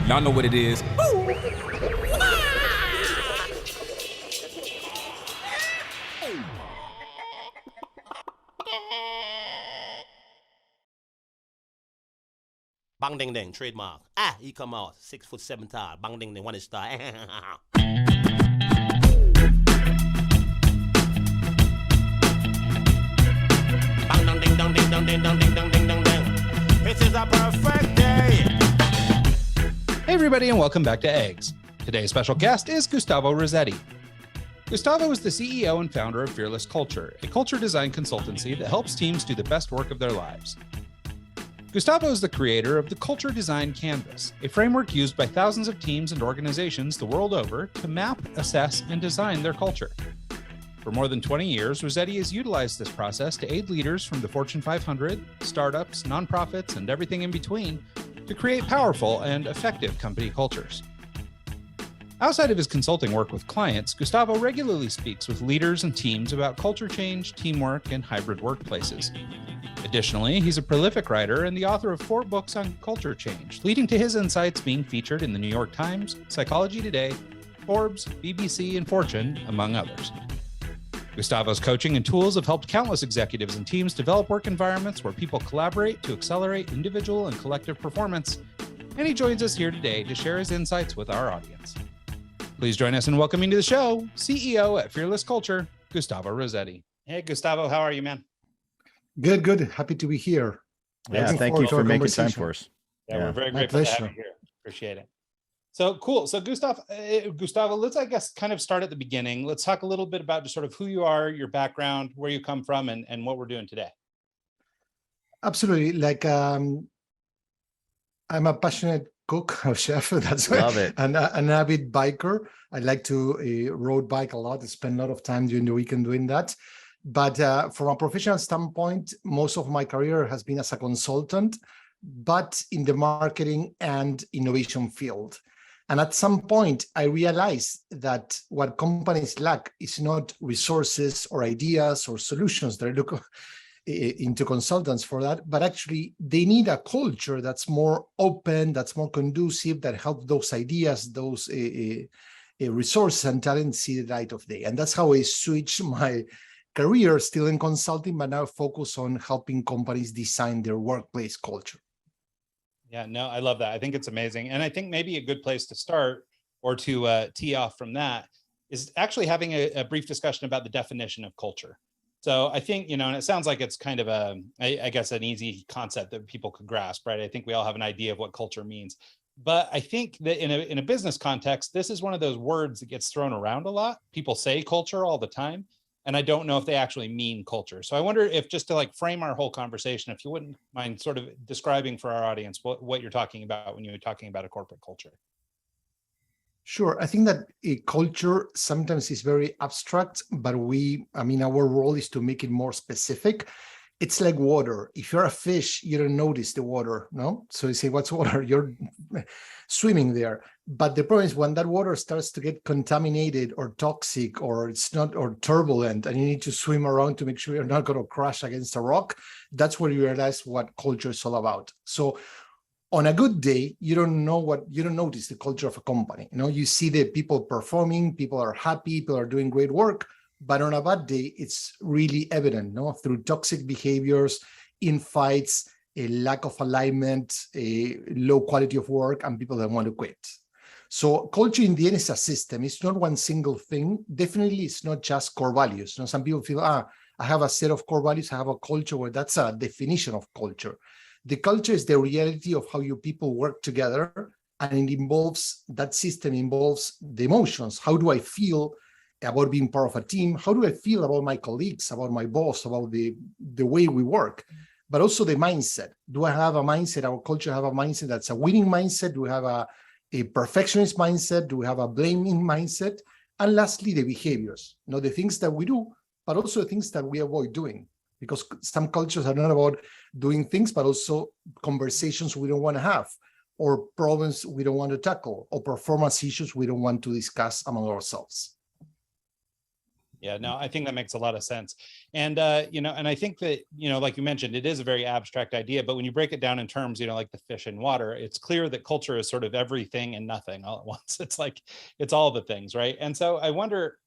Y'all know what it is. Bang ding ding, trademark. He come out 6'7" tall. Bang ding ding, one is star. Bang dong ding dong ding dong ding dong ding dong ding dong ding. This is a perfect day. Hey everybody, and welcome back to Eggs. Today's special guest is Gustavo Razzetti. Gustavo is the CEO and founder of Fearless Culture, a culture design consultancy that helps teams do the best work of their lives. Gustavo is the creator of the Culture Design Canvas, a framework used by thousands of teams and organizations the world over to map, assess, and design their culture. For more than 20 years, Razzetti has utilized this process to aid leaders from the Fortune 500, startups, nonprofits, and everything in between to create powerful and effective company cultures. Outside of his consulting work with clients, Gustavo regularly speaks with leaders and teams about culture change, teamwork, and hybrid workplaces. Additionally, he's a prolific writer and the author of 4 books on culture change, leading to his insights being featured in the New York Times, Psychology Today, Forbes, BBC, and Fortune, among others. Gustavo's coaching and tools have helped countless executives and teams develop work environments where people collaborate to accelerate individual and collective performance, and he joins us here today to share his insights with our audience. Please join us in welcoming to the show, CEO at Fearless Culture, Gustavo Razzetti. Hey, Gustavo, how are you, man? Good. Happy to be here. Yeah, thank you for making time for us. Yeah, we're very grateful to have you here. Appreciate it. So cool. So Gustavo, let's, I guess, kind of start at the beginning. Let's talk a little bit about just sort of who you are, your background, where you come from, and what we're doing today. Absolutely. I'm a passionate cook or chef. That's Love it. And an avid biker. I like to road bike a lot. I spend a lot of time during the weekend doing that. But from a professional standpoint, most of my career has been as a consultant, but in the marketing and innovation field. And at some point, I realized that what companies lack is not resources or ideas or solutions that I look into consultants for that, but actually they need a culture that's more open, that's more conducive, that helps those ideas, those resources and talent see the light of day. And that's how I switched my career, still in consulting, but now focus on helping companies design their workplace culture. Yeah, no, I love that. I think it's amazing. And I think maybe a good place to start or to tee off from that is actually having a brief discussion about the definition of culture. So I think, and it sounds like it's kind of I guess, an easy concept that people could grasp, right? I think we all have an idea of what culture means. But I think that in a business context, this is one of those words that gets thrown around a lot. People say culture all the time, and I don't know if they actually mean culture. So I wonder if, just to frame our whole conversation, if you wouldn't mind sort of describing for our audience what you're talking about when you're talking about a corporate culture. Sure. I think that a culture sometimes is very abstract, but our role is to make it more specific. It's like water. If you're a fish, you don't notice the water, no? So you say, what's water? You're swimming there. But the problem is when that water starts to get contaminated or toxic or it's not, or turbulent, and you need to swim around to make sure you're not going to crash against a rock, that's where you realize what culture is all about. So on a good day, you don't notice the culture of a company. You see the people performing, people are happy, people are doing great work. But on a bad day, it's really evident, through toxic behaviors, infights, a lack of alignment, a low quality of work, and people that want to quit. So culture in the end is a system. It's not one single thing. Definitely, it's not just core values. Some people feel, I have a set of core values, I have a culture, where that's a definition of culture. The culture is the reality of how you people work together, and that system involves the emotions. How do I feel about being part of a team? How do I feel about my colleagues, about my boss, about the way we work? But also the mindset. Do I have a mindset, our culture have a mindset that's a winning mindset? Do we have a perfectionist mindset? Do we have a blaming mindset? And lastly, the behaviors, the things that we do, but also the things that we avoid doing. Because some cultures are not about doing things, but also conversations we don't want to have, or problems we don't want to tackle, or performance issues we don't want to discuss among ourselves. Yeah, no, I think that makes a lot of sense. And, and I think that, like you mentioned, it is a very abstract idea, but when you break it down in terms, like the fish in water, it's clear that culture is sort of everything and nothing all at once. It's like, it's all the things, right? And so I wonder,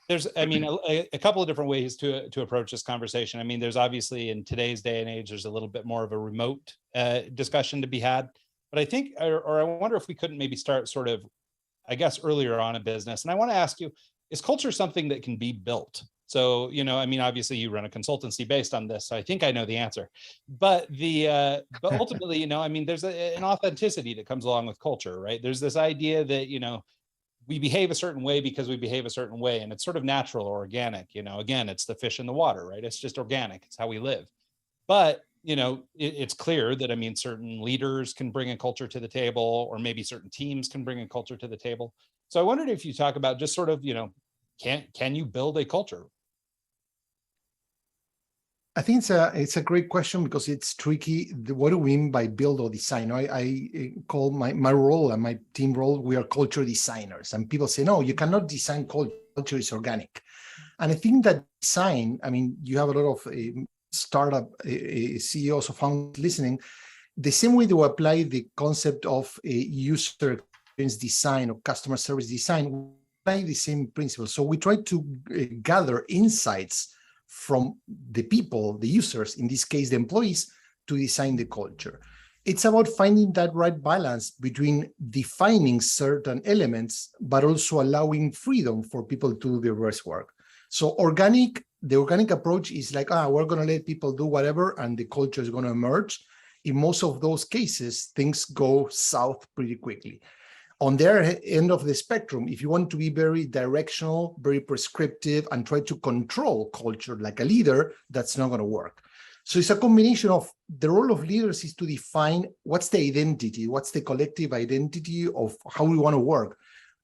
there's, a couple of different ways to approach this conversation. I mean, there's obviously in today's day and age, there's a little bit more of a remote discussion to be had. But I think, or I wonder if we couldn't maybe start sort of, I guess, earlier on in business. And I want to ask you, is culture something that can be built? So, obviously you run a consultancy based on this, so I think I know the answer. But but ultimately, there's an authenticity that comes along with culture, right? There's this idea that, we behave a certain way because we behave a certain way, and it's sort of natural or organic. Again, it's the fish in the water, right? It's just organic. It's how we live. But it's clear that, certain leaders can bring a culture to the table, or maybe certain teams can bring a culture to the table. So I wondered if you talk about just sort of, can you build a culture? I think it's a great question because it's tricky. What do we mean by build or design? I call my role and my team role, we are culture designers. And people say, no, you cannot design culture. Culture is organic. And I think that design, you have a lot of startup CEOs or founders listening. The same way to apply the concept of user experience design or customer service design, we apply the same principle. So we try to gather insights from the people, the users, in this case, the employees, to design the culture. It's about finding that right balance between defining certain elements, but also allowing freedom for people to do their best work. So the organic approach is like, we're going to let people do whatever, and the culture is going to emerge. In most of those cases, things go south pretty quickly. On their end of the spectrum, if you want to be very directional, very prescriptive, and try to control culture like a leader, that's not going to work. So it's a combination of the role of leaders is to define what's the identity, what's the collective identity of how we want to work,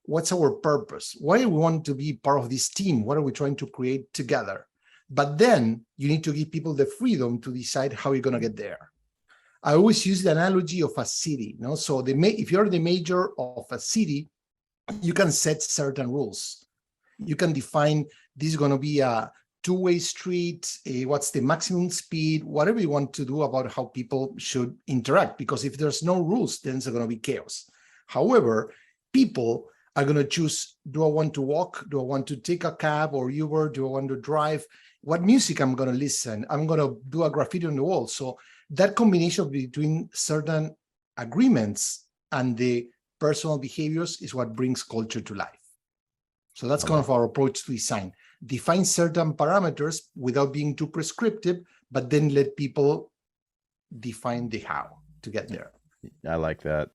what's our purpose, why do we want to be part of this team, what are we trying to create together. But then you need to give people the freedom to decide how you're going to get there. I always use the analogy of a city. So if you're the mayor of a city, you can set certain rules. You can define this is going to be a two-way street, what's the maximum speed, whatever you want to do about how people should interact. Because if there's no rules, then it's going to be chaos. However, people are going to choose, do I want to walk? Do I want to take a cab or Uber? Do I want to drive? What music I'm going to listen? I'm going to do a graffiti on the wall. So that combination between certain agreements and the personal behaviors is what brings culture to life. So that's kind of our approach to design. Define certain parameters without being too prescriptive, but then let people define the how to get there. I like that.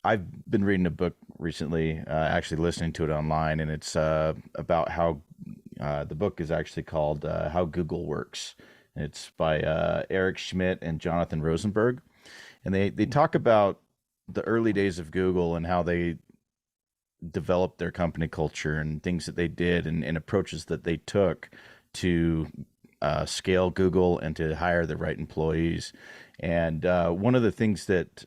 I've been reading a book recently, actually listening to it online, and it's about how the book is actually called How Google Works. It's by Eric Schmidt and Jonathan Rosenberg. And they talk about the early days of Google and how they developed their company culture and things that they did and approaches that they took to scale Google and to hire the right employees. And one of the things that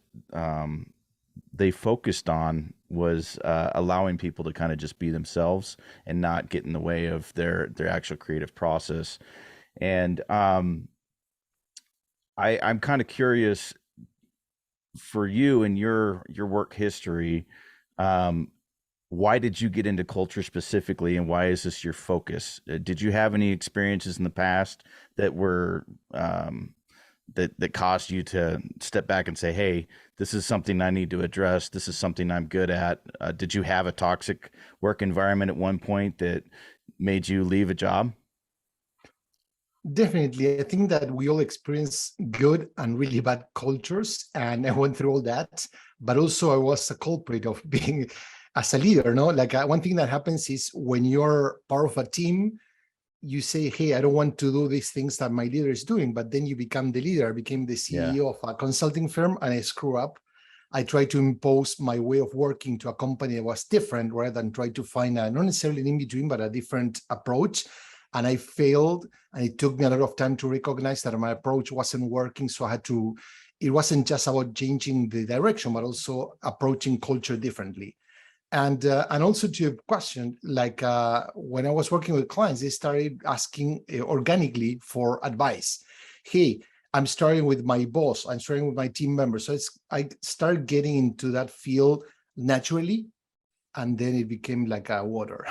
they focused on was allowing people to kind of just be themselves and not get in the way of their actual creative process. And I'm kind of curious for you and your work history, why did you get into culture specifically, and why is this your focus? Did you have any experiences in the past that were that caused you to step back and say, hey, this is something I need to address, this is something I'm good at? Did you have a toxic work environment at one point that made you leave a job? Definitely. I think that we all experience good and really bad cultures, and I went through all that, but also I was a culprit of being as a leader, like one thing that happens is when you're part of a team, you say, hey, I don't want to do these things that my leader is doing, but then you become the leader. I became the CEO of a consulting firm and I screw up. I tried to impose my way of working to a company that was different rather than try to find not necessarily an in-between, but a different approach. And I failed, and it took me a lot of time to recognize that my approach wasn't working. So it wasn't just about changing the direction, but also approaching culture differently. And also to your question, like when I was working with clients, they started asking organically for advice. Hey, I'm starting with my boss, I'm starting with my team members. So I started getting into that field naturally, and then it became like a water,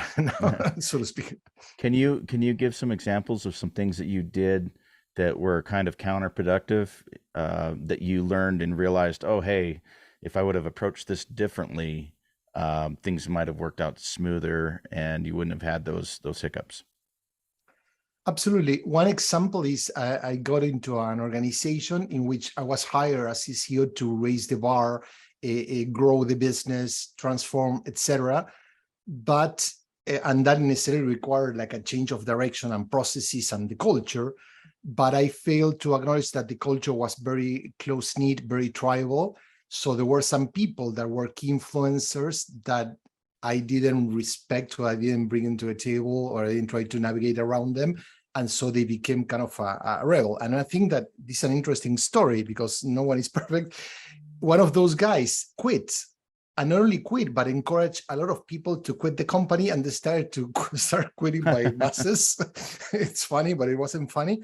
so to speak. Can you give some examples of some things that you did that were kind of counterproductive, that you learned and realized, oh, hey, if I would have approached this differently, things might have worked out smoother and you wouldn't have had those hiccups? Absolutely. One example is I got into an organization in which I was hired as CCO to raise the bar, grow the business, transform, etc. But and that necessarily required like a change of direction and processes and the culture. But I failed to acknowledge that the culture was very close-knit, very tribal. So there were some people that were key influencers that I didn't respect, or I didn't bring into a table, or I didn't try to navigate around them. And so they became kind of a rebel. And I think that this is an interesting story because no one is perfect. One of those guys quit, and not only quit, but encouraged a lot of people to quit the company, and they started to start quitting by masses. It's funny, but it wasn't funny.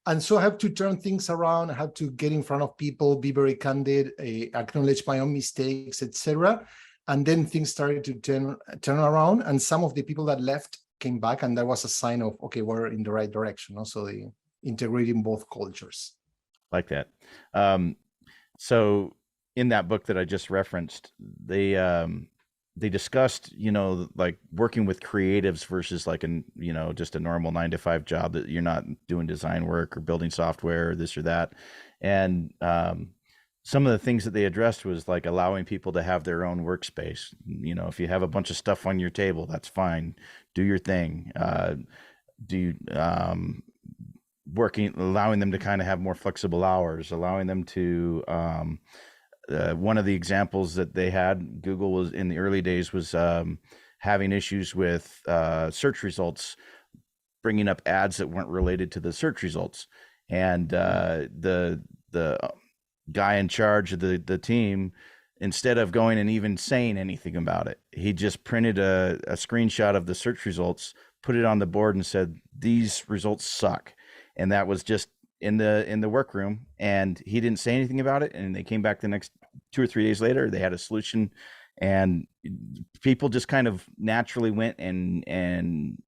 And so I have to turn things around. I have to get in front of people, be very candid, acknowledge my own mistakes, etc. And then things started to turn around. And some of the people that left came back, and that was a sign of, okay, we're in the right direction. Also, integrating both cultures. Like that. So in that book that I just referenced, they discussed, like working with creatives versus like just a normal 9-to-5 job, that you're not doing design work or building software or this or that. And some of the things that they addressed was like allowing people to have their own workspace. If you have a bunch of stuff on your table, that's fine. Do your thing. Allowing them to kind of have more flexible hours, allowing them to, one of the examples that they had, Google was in the early days, was having issues with search results, bringing up ads that weren't related to the search results. And the guy in charge of the team, instead of going and even saying anything about it, he just printed a screenshot of the search results, put it on the board and said, these results suck. And that was just in the workroom, and he didn't say anything about it. And they came back the next 2 or 3 days later, they had a solution, and people just kind of naturally went and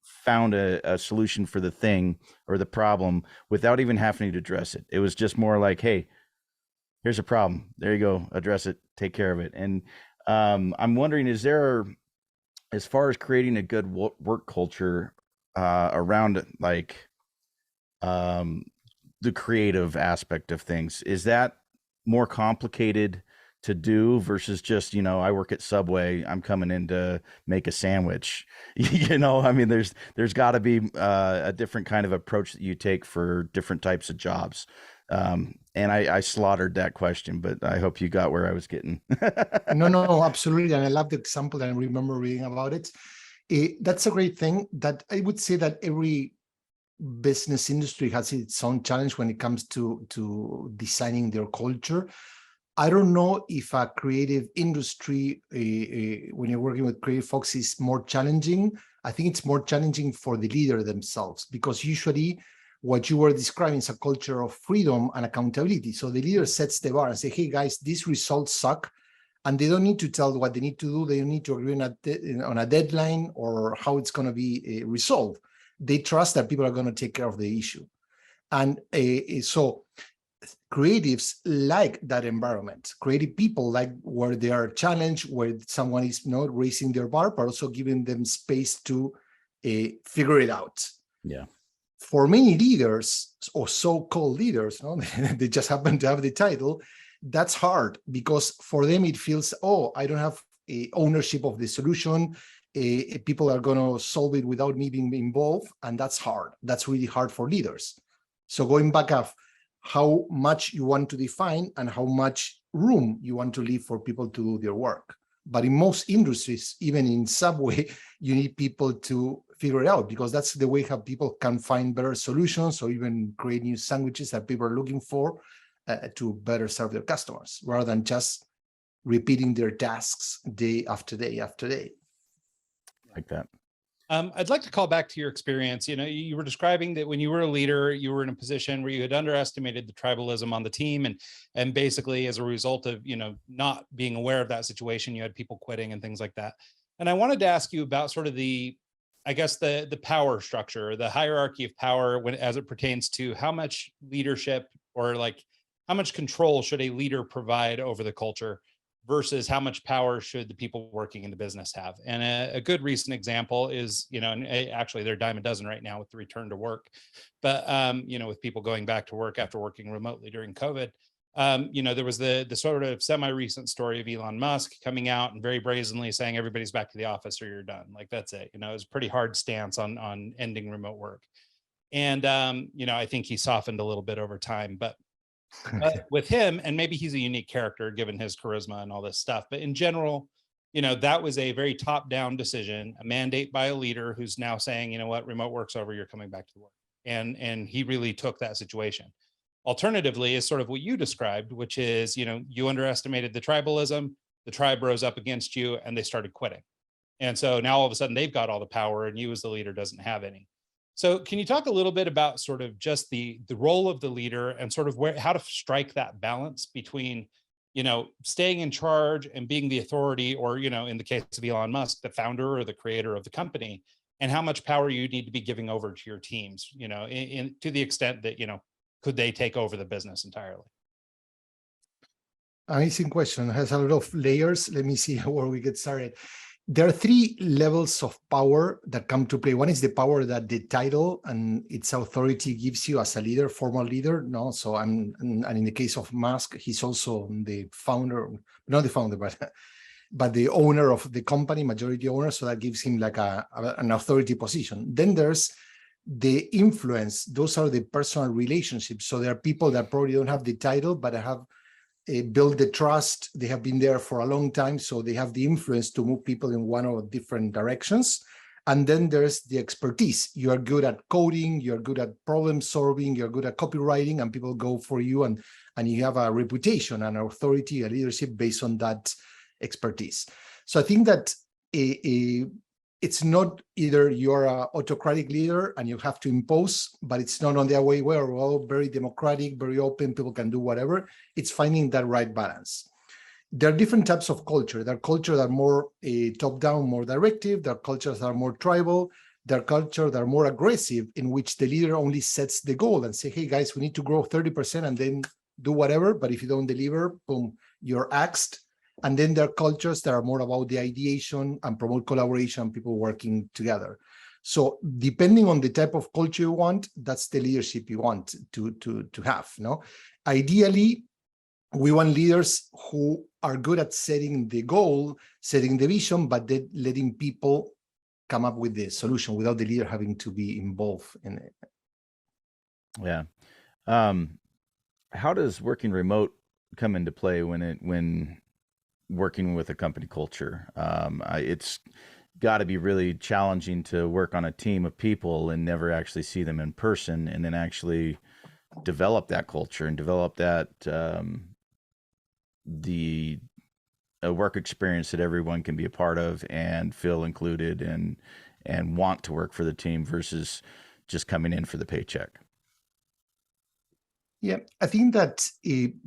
found a solution for the thing or the problem without even having to address it. It was just more like, hey, here's a problem. There you go. Address it. Take care of it. And I'm wondering, is there, as far as creating a good work culture around like the creative aspect of things, is that more complicated to do versus just, I work at Subway, I'm coming in to make a sandwich? I mean, there's got to be a different kind of approach that you take for different types of jobs. And I slaughtered that question, but I hope you got where I was getting. No, absolutely. And I love the example, and I remember reading about it. That's a great thing. That I would say that every business industry has its own challenge when it comes to designing their culture. I don't know if a creative industry, when you're working with creative folks, is more challenging. I think it's more challenging for the leader themselves, because usually what you were describing is a culture of freedom and accountability. So the leader sets the bar and say, hey guys, these results suck. And they don't need to tell what they need to do. They don't need to agree on a deadline or how it's going to be resolved. They trust that people are going to take care of the issue. And so creatives like that environment. Creative people like where they are challenged, where someone is not raising their bar, but also giving them space to figure it out. Yeah. For many leaders, or so-called leaders, they just happen to have the title, that's hard, because for them it feels, oh, I don't have ownership of the solution. People are going to solve it without me being involved, and that's hard. That's really hard for leaders. So going back up, how much you want to define and how much room you want to leave for people to do their work. But in most industries, even in Subway, you need people to figure it out, because that's the way how people can find better solutions, or even create new sandwiches that people are looking for to better serve their customers, rather than just repeating their tasks day after day after day. Like that. I'd like to call back to your experience. You were describing that when you were a leader, you were in a position where you had underestimated the tribalism on the team, and basically as a result of not being aware of that situation, you had people quitting and things like that. And I wanted to ask you about sort of the power structure, the hierarchy of power as it pertains to how much leadership or like how much control should a leader provide over the culture versus how much power should the people working in the business have. And a good recent example is, and actually they're a dime a dozen right now with the return to work, but, with people going back to work after working remotely during COVID, there was the sort of semi-recent story of Elon Musk coming out and very brazenly saying everybody's back to the office or you're done. Like, that's it. It was a pretty hard stance on ending remote work. And, I think he softened a little bit over time, but with him, and maybe he's a unique character given his charisma and all this stuff, but in general, that was a very top-down decision, a mandate by a leader who's now saying, remote work's over, you're coming back to work. And he really took that situation. Alternatively is sort of what you described, which is, you underestimated the tribalism, the tribe rose up against you and they started quitting. And so now all of a sudden they've got all the power and you as the leader doesn't have any. So can you talk a little bit about sort of just the role of the leader and sort of how to strike that balance between, staying in charge and being the authority, or, in the case of Elon Musk, the founder or the creator of the company, and how much power you need to be giving over to your teams, to the extent that, could they take over the business entirely? Amazing question. It has a lot of layers. Let me see where we get started. There are three levels of power that come to play. One is the power that the title and its authority gives you as a leader, formal leader. No, so and in the case of Musk, he's also the founder, not the founder, but the owner of the company, majority owner. So that gives him like an authority position. Then there's the influence. Those are the personal relationships. So there are people that probably don't have the title, but have build the trust. They have been there for a long time, so they have the influence to move people in one or different directions. And then there's the expertise. You are good at coding, you're good at problem solving, you're good at copywriting, and people go for you, and you have a reputation, an authority, a leadership based on that expertise. So I think that it's not either you're an autocratic leader and you have to impose, but it's not on the way where we're all very democratic, very open, people can do whatever. It's finding that right balance. There are different types of culture. There are cultures that are more top-down, more directive. There are cultures that are more tribal. There are cultures that are more aggressive, in which the leader only sets the goal and say, hey guys, we need to grow 30% and then do whatever. But if you don't deliver, boom, you're axed. And then there are cultures that are more about the ideation and promote collaboration, people working together. So depending on the type of culture you want, that's the leadership you want to have. No, ideally, we want leaders who are good at setting the goal, setting the vision, but then letting people come up with the solution without the leader having to be involved in it. Yeah. How does working remote come into play when working with a company culture? It's got to be really challenging to work on a team of people and never actually see them in person, and then actually develop that culture and develop that a work experience that everyone can be a part of and feel included and want to work for the team versus just coming in for the paycheck. Yeah, I think that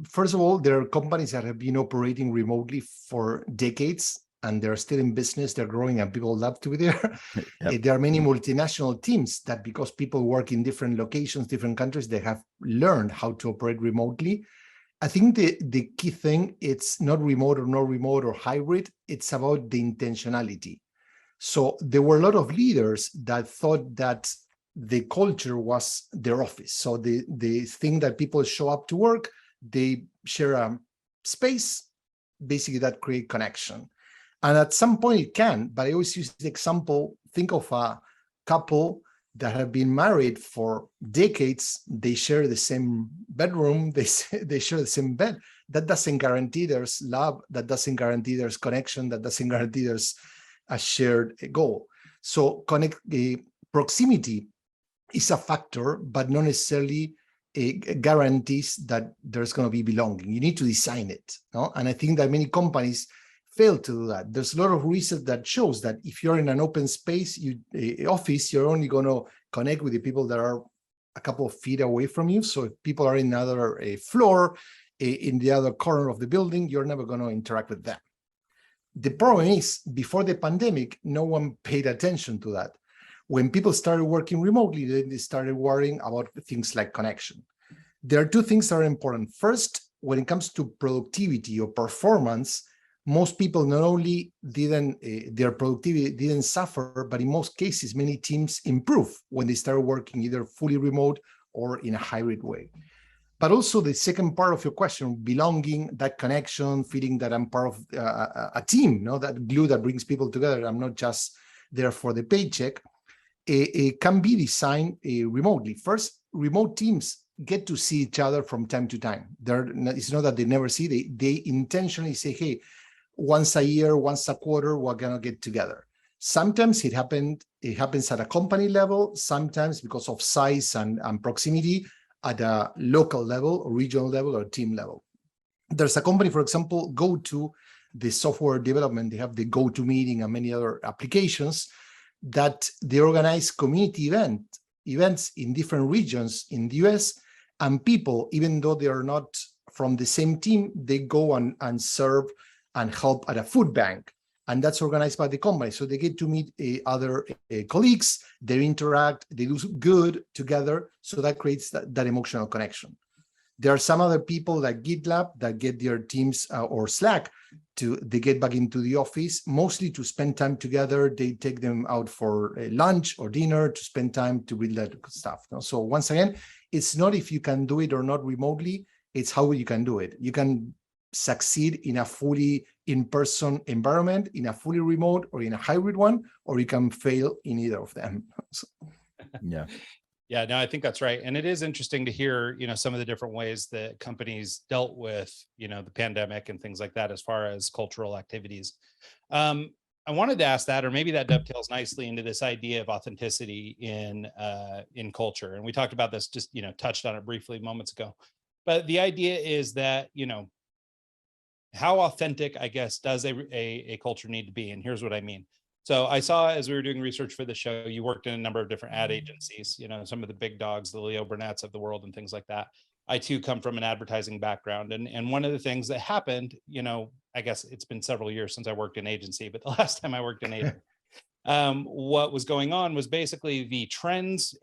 first of all, there are companies that have been operating remotely for decades and they're still in business, they're growing and people love to be there. Yep. There are many multinational teams that, because people work in different locations, different countries, they have learned how to operate remotely. I think the key thing, it's not remote or no remote or hybrid, it's about the intentionality. So there were a lot of leaders that thought that the culture was their office. So the thing that people show up to work, they share a space, basically that create connection. And at some point it can, but I always use the example, think of a couple that have been married for decades, they share the same bedroom, they share the same bed. That doesn't guarantee there's love, that doesn't guarantee there's connection, that doesn't guarantee there's a shared goal. So proximity is a factor, but not necessarily guarantees that there's going to be belonging. You need to design it, no? And I think that many companies fail to do that. There's a lot of research that shows that if you're in an open space office, you're only going to connect with the people that are a couple of feet away from you. So if people are in another floor, in the other corner of the building, you're never going to interact with them. The problem is, before the pandemic, no one paid attention to that. When people started working remotely, they started worrying about things like connection. There are two things that are important. First, when it comes to productivity or performance, most people not only their productivity didn't suffer, but in most cases, many teams improve when they started working either fully remote or in a hybrid way. But also the second part of your question, belonging, that connection, feeling that I'm part of a team, that glue that brings people together. I'm not just there for the paycheck. It can be designed remotely. First, remote teams get to see each other from time to time. It's not that they never see, they intentionally say, hey, once a year, once a quarter, we're gonna get together. Sometimes it happens at a company level, sometimes because of size and proximity at a local level or regional level or team level. There's a company, for example, GoTo, the software development, they have the GoTo meeting and many other applications that they organize community events in different regions in the US, and people, even though they are not from the same team, they go and serve and help at a food bank. And that's organized by the company. So they get to meet other colleagues, they interact, they do good together. So that creates that emotional connection. There are some other people like GitLab that get their teams or Slack they get back into the office, mostly to spend time together. They take them out for lunch or dinner to spend time to build that stuff. So once again, it's not if you can do it or not remotely, it's how you can do it. You can succeed in a fully in-person environment, in a fully remote or in a hybrid one, or you can fail in either of them. Yeah. Yeah, no, I think that's right. And it is interesting to hear, some of the different ways that companies dealt with, the pandemic and things like that, as far as cultural activities. I wanted to ask that, or maybe that dovetails nicely into this idea of authenticity in culture. And we talked about this, just, touched on it briefly moments ago. But the idea is that, how authentic, I guess, does a culture need to be? And here's what I mean. So I saw, as we were doing research for the show, you worked in a number of different ad agencies, some of the big dogs, the Leo Burnett's of the world and things like that. I too come from an advertising background. And one of the things that happened, I guess it's been several years since I worked in agency, but the last time I worked in agency, what was going on was basically the trends,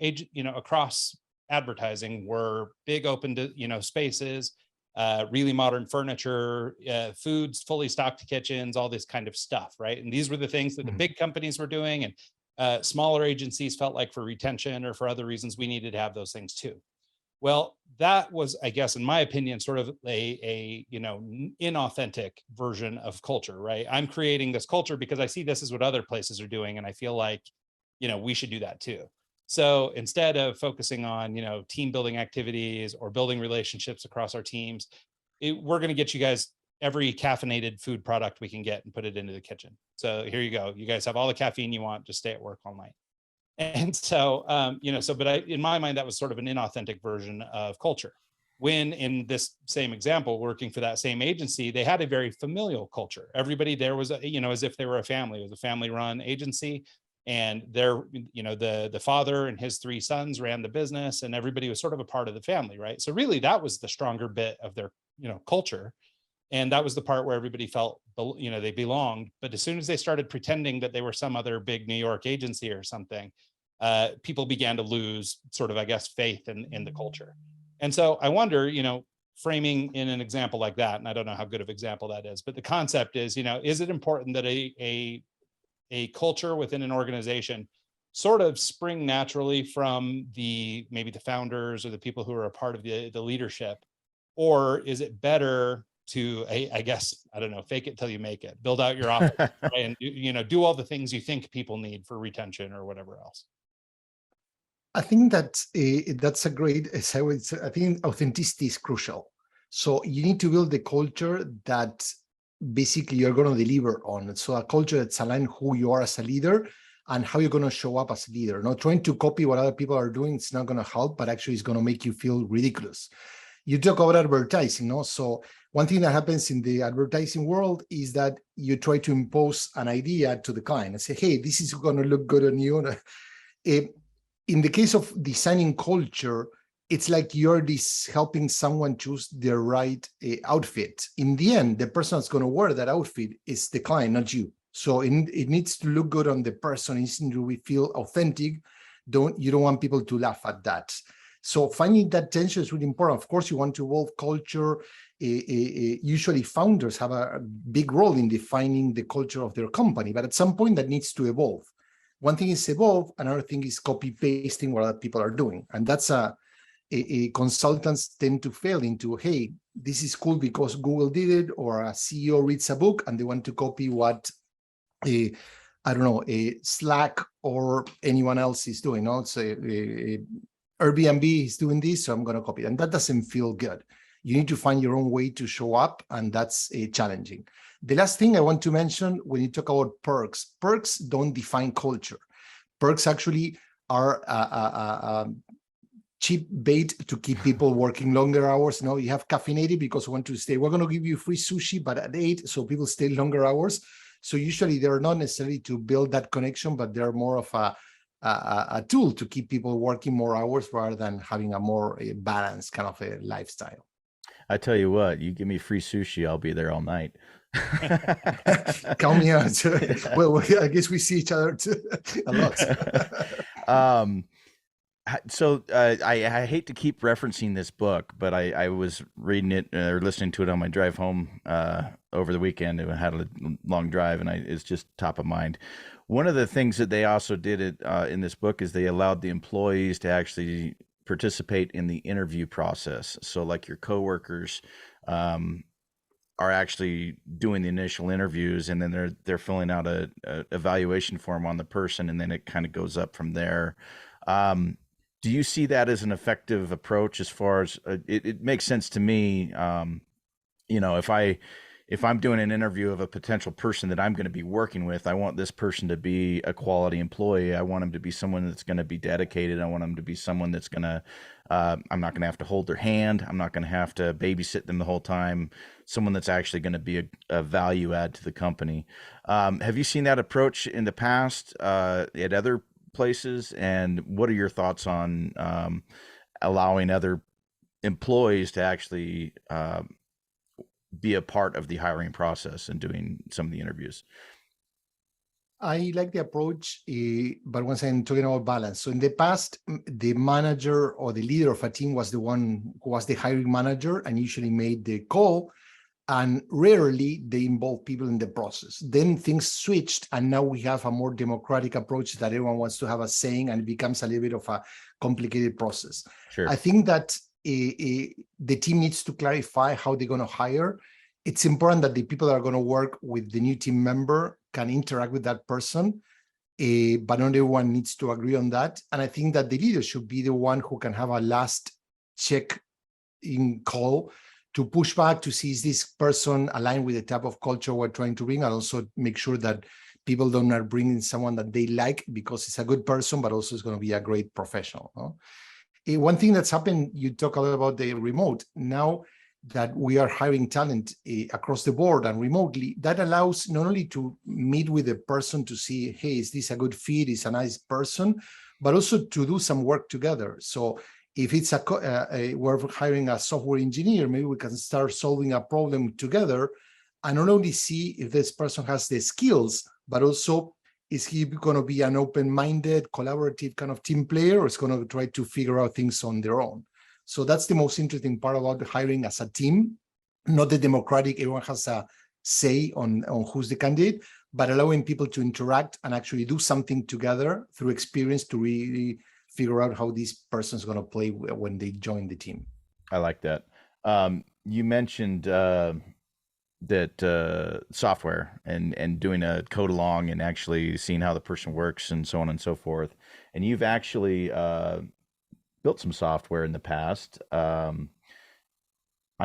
across advertising were big open to, spaces, really modern furniture, foods, fully stocked kitchens, all this kind of stuff, right? And these were the things that the big companies were doing, and smaller agencies felt like for retention or for other reasons, we needed to have those things too. Well, that was, I guess, in my opinion, sort of a inauthentic version of culture, right? I'm creating this culture because I see this is what other places are doing, and I feel like, we should do that too. So instead of focusing on, team building activities or building relationships across our teams, we're going to get you guys every caffeinated food product we can get and put it into the kitchen. So here you go. You guys have all the caffeine you want, just stay at work all night. And so, in my mind, that was sort of an inauthentic version of culture. When in this same example, working for that same agency, they had a very familial culture. Everybody there was, as if they were a family. It was a family-run agency. And the father and his three sons ran the business, and everybody was sort of a part of the family, right? So really, that was the stronger bit of their, culture. And that was the part where everybody felt, they belonged. But as soon as they started pretending that they were some other big New York agency or something, people began to lose sort of, I guess, faith in the culture. And so I wonder, framing in an example like that, and I don't know how good of an example that is, but the concept is, is it important that a culture within an organization sort of spring naturally from maybe the founders or the people who are a part of the leadership? Or is it better to, I guess, I don't know, fake it till you make it, build out your office, right? And, do all the things you think people need for retention or whatever else? I think that that's a great, as I would say, I think authenticity is crucial. So you need to build the culture that basically you're going to deliver on. So a culture that's aligned who you are as a leader and how you're going to show up as a leader. Not trying to copy what other people are doing, it's not going to help, but actually it's going to make you feel ridiculous. You talk about advertising, no? So one thing that happens in the advertising world is that you try to impose an idea to the client and say, hey, this is going to look good on you. In the case of designing culture, it's like you're helping someone choose their right outfit. In the end, the person that's going to wear that outfit is the client, not you. So it needs to look good on the person. It needs to feel authentic. You don't want people to laugh at that. So finding that tension is really important. Of course, you want to evolve culture. Usually founders have a big role in defining the culture of their company, but at some point that needs to evolve. One thing is evolve, another thing is copy pasting what other people are doing. And that's consultants tend to fail into, hey, this is cool because Google did it, or a CEO reads a book and they want to copy what a Slack or anyone else is doing. No? So Airbnb is doing this, so I'm going to copy it. And that doesn't feel good. You need to find your own way to show up, and that's challenging. The last thing I want to mention, when you talk about perks don't define culture. Perks actually are cheap bait to keep people working longer hours. You have caffeinated because we want to stay. We're going to give you free sushi, but at 8, so people stay longer hours. So usually they're not necessarily to build that connection, but they're more of a tool to keep people working more hours rather than having a more balanced kind of a lifestyle. I tell you what, you give me free sushi, I'll be there all night. Count me out. Well, I guess we see each other too, a lot. So I hate to keep referencing this book, but I was reading it or listening to it on my drive home over the weekend. I had a long drive, and it's just top of mind. One of the things that they also did in this book is they allowed the employees to actually participate in the interview process. So like your coworkers are actually doing the initial interviews, and then they're filling out a evaluation form on the person, and then it kind of goes up from there. Do you see that as an effective approach? As far as it makes sense to me, if I'm doing an interview of a potential person that I'm going to be working with, I want this person to be a quality employee. I want them to be someone that's going to be dedicated. I want them to be someone that's going to, I'm not going to have to hold their hand. I'm not going to have to babysit them the whole time. Someone that's actually going to be a value add to the company. Have you seen that approach in the past at other places? And what are your thoughts on allowing other employees to actually be a part of the hiring process and doing some of the interviews? I like the approach, but once I'm talking about balance. So in the past, the manager or the leader of a team was the one who was the hiring manager and usually made the call, and rarely they involve people in the process. Then things switched, and now we have a more democratic approach that everyone wants to have a saying, and it becomes a little bit of a complicated process. Sure. I think that the team needs to clarify how they're going to hire. It's important that the people that are going to work with the new team member can interact with that person, but not everyone needs to agree on that. And I think that the leader should be the one who can have a last check-in call to push back to see, is this person aligned with the type of culture we're trying to bring, and also make sure that people don't bring in someone that they like because it's a good person, but also is going to be a great professional. No? One thing that's happened, you talk a lot about the remote. Now that we are hiring talent across the board and remotely, that allows not only to meet with the person to see, hey, is this a good fit, is a nice person, but also to do some work together. So if it's we're hiring a software engineer, maybe we can start solving a problem together and not only see if this person has the skills, but also, is he going to be an open-minded, collaborative kind of team player, or is going to try to figure out things on their own? So that's the most interesting part about the hiring as a team, not the democratic, everyone has a say on who's the candidate, but allowing people to interact and actually do something together through experience to really figure out how this person's going to play when they join the team. I like that. You mentioned that software and doing a code along and actually seeing how the person works and so on and so forth. And you've actually built some software in the past. I'm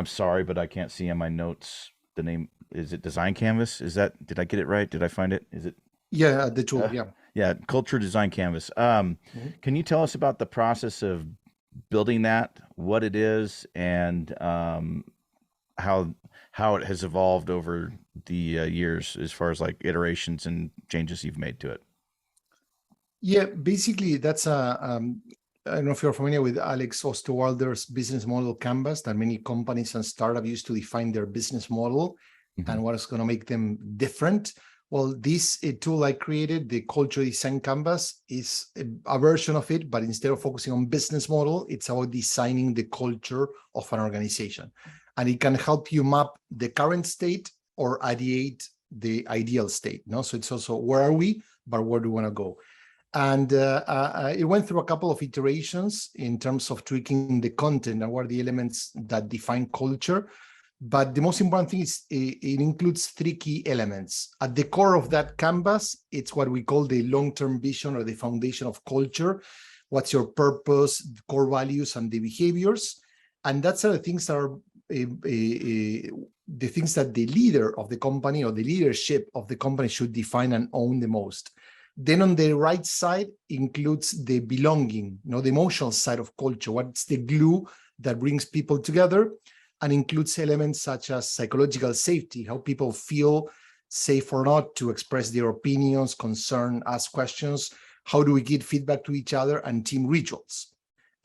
sorry, but I can't see on my notes the name. Is it Design Canvas? Did I get it right? Did I find it? Is it? Yeah, the tool. Yeah. Yeah, culture design canvas. Can you tell us about the process of building that, what it is, and how it has evolved over the years as far as like iterations and changes you've made to it? Yeah, basically that's I don't know if you're familiar with Alex Osterwalder's business model canvas that many companies and startups use to define their business model and what is going to make them different. Well, this tool I created, the culture design canvas, is a version of it, but instead of focusing on business model, it's about designing the culture of an organization. And it can help you map the current state or ideate the ideal state. No, so it's also where are we, but where do we want to go? And it went through a couple of iterations in terms of tweaking the content and what are the elements that define culture. But the most important thing is it includes 3 key elements. At the core of that canvas, it's what we call the long-term vision or the foundation of culture. What's your purpose, core values, and the behaviors? And that's the things that are the things that the leader of the company or the leadership of the company should define and own the most. Then on the right side includes the belonging, the emotional side of culture. What's the glue that brings people together? And includes elements such as psychological safety, how people feel safe or not to express their opinions, concern, ask questions. How do we give feedback to each other, and team rituals?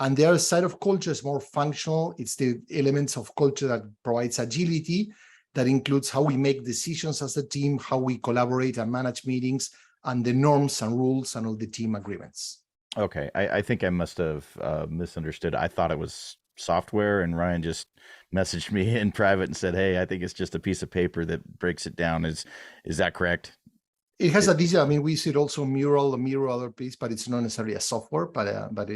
And the other side of culture is more functional. It's the elements of culture that provides agility, that includes how we make decisions as a team, how we collaborate and manage meetings, and the norms and rules and all the team agreements. Okay, I think I must have misunderstood. I thought it was software, and Ryan just messaged me in private and said, "Hey, I think it's just a piece of paper that breaks it down." Is that correct? It has a digital. I mean, we see it also a mirror other piece, but it's not necessarily a software. But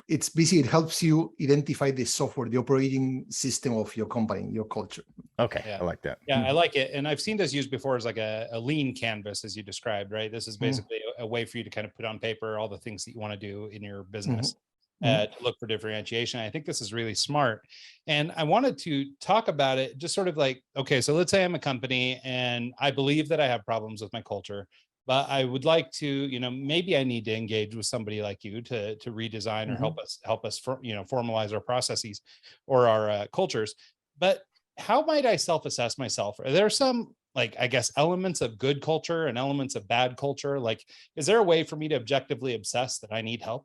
it's basically, it helps you identify the software, the operating system of your company, your culture. Okay, Yeah. I like that. Yeah, I like it. And I've seen this used before as like a lean canvas, as you described, right? This is basically a way for you to kind of put on paper all the things that you want to do in your business. To look for differentiation. I think this is really smart. And I wanted to talk about it just sort of like, okay, so let's say I'm a company and I believe that I have problems with my culture, but I would like to, maybe I need to engage with somebody like you to redesign or help us formalize our processes or our cultures. But how might I self-assess myself? Are there some, like, I guess, elements of good culture and elements of bad culture? Like, is there a way for me to objectively assess that I need help?